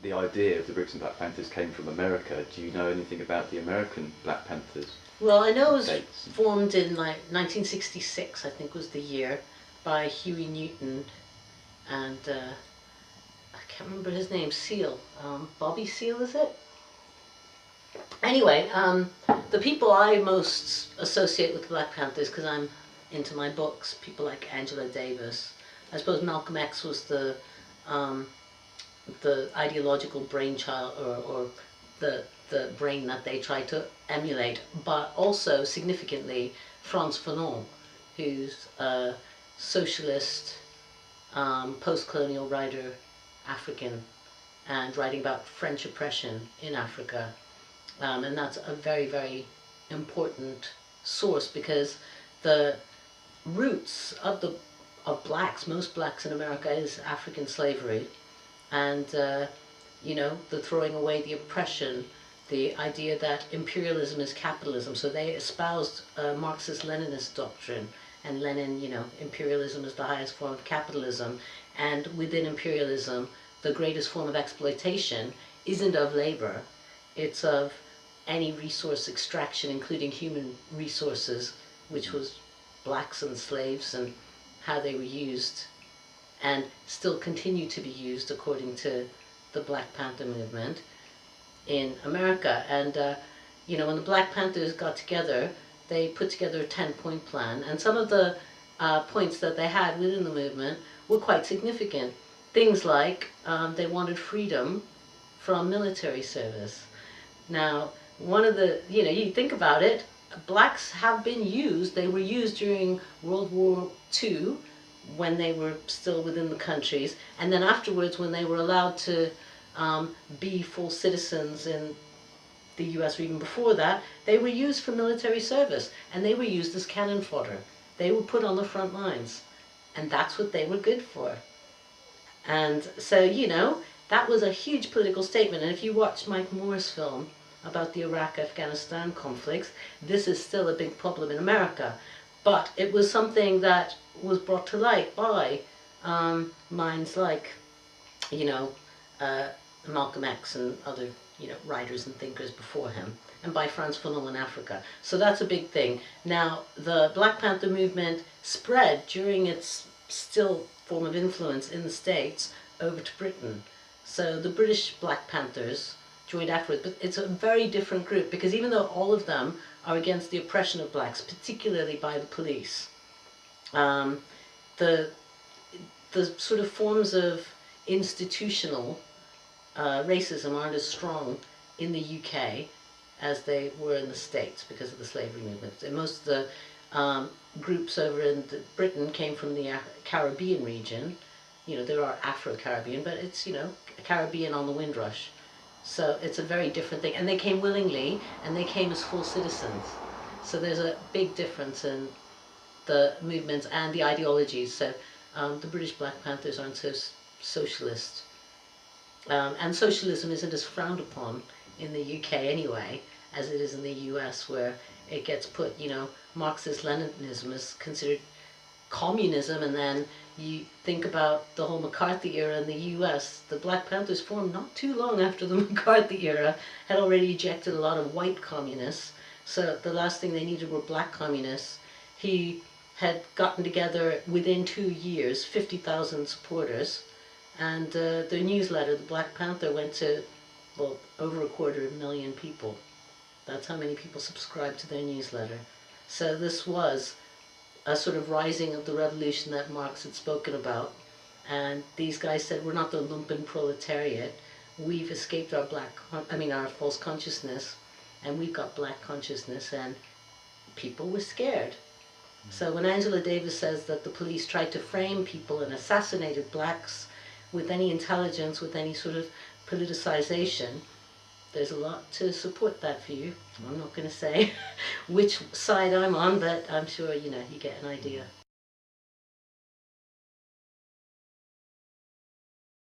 the idea of the Brits and Black Panthers came from America. Do you know anything about the American Black Panthers? Well, I know it was Dates? formed in like 1966, I think was the year, by Huey Newton and I can't remember his name, Seal. Bobby Seal, is it? Anyway, the people I most associate with the Black Panthers, because I'm into my books, people like Angela Davis. I suppose Malcolm X was the ideological brainchild, or the brain that they tried to emulate, but also significantly Frantz Fanon, who's a socialist, post-colonial writer, African, and writing about French oppression in Africa. And that's a very, very important source, because the roots of blacks, most blacks in America, is African slavery, and you know, the throwing away the oppression, the idea that imperialism is capitalism. So they espoused a Marxist-Leninist doctrine, and Lenin, you know, imperialism is the highest form of capitalism, and within imperialism, the greatest form of exploitation isn't of labor, it's of any resource extraction, including human resources, which was blacks and slaves, and how they were used and still continue to be used according to the Black Panther movement in America. And you know, when the Black Panthers got together, they put together a 10-point plan, and some of the points that they had within the movement were quite significant. Things like they wanted freedom from military service. Now, one of the, you know, you think about it, blacks have been used. They were used during World War II when they were still within the countries, and then afterwards when they were allowed to be full citizens in the US, or even before that, they were used for military service, and they were used as cannon fodder. They were put on the front lines, and that's what they were good for. And so, you know, that was a huge political statement. And if you watch Mike Moore's film about the Iraq-Afghanistan conflicts, this is still a big problem in America. But it was something that was brought to light by minds like, you know, Malcolm X and other, you know, writers and thinkers before him, and by Frantz Fanon in Africa. So that's a big thing. Now, the Black Panther movement spread during its still form of influence in the States over to Britain. So the British Black Panthers joined afterwards, but it's a very different group, because even though all of them are against the oppression of blacks, particularly by the police, the sort of forms of institutional racism aren't as strong in the UK as they were in the States because of the slavery movement. And most of the groups over in Britain came from the Caribbean region. You know, there are Afro-Caribbean, but it's, you know, Caribbean on the Windrush. So it's a very different thing. And they came willingly, and they came as full citizens. So there's a big difference in the movements and the ideologies. So the British Black Panthers aren't so socialist. And socialism isn't as frowned upon in the UK anyway, as it is in the US, where it gets put, you know, Marxist-Leninism is considered communism, and then you think about the whole McCarthy era in the US. The Black Panthers formed not too long after the McCarthy era, had already ejected a lot of white communists, so the last thing they needed were black communists. He had gotten together within 2 years 50,000 supporters, and their newsletter, the Black Panther, went to, well, over 250,000 people. That's how many people subscribed to their newsletter. So this was a sort of rising of the revolution that Marx had spoken about. And these guys said, we're not the lumpen proletariat. We've escaped our our false consciousness, and we've got black consciousness, and people were scared. So when Angela Davis says that the police tried to frame people and assassinated blacks with any intelligence, with any sort of politicization, there's a lot to support that view. I'm not going to say which side I'm on, but I'm sure, you know, you get an idea.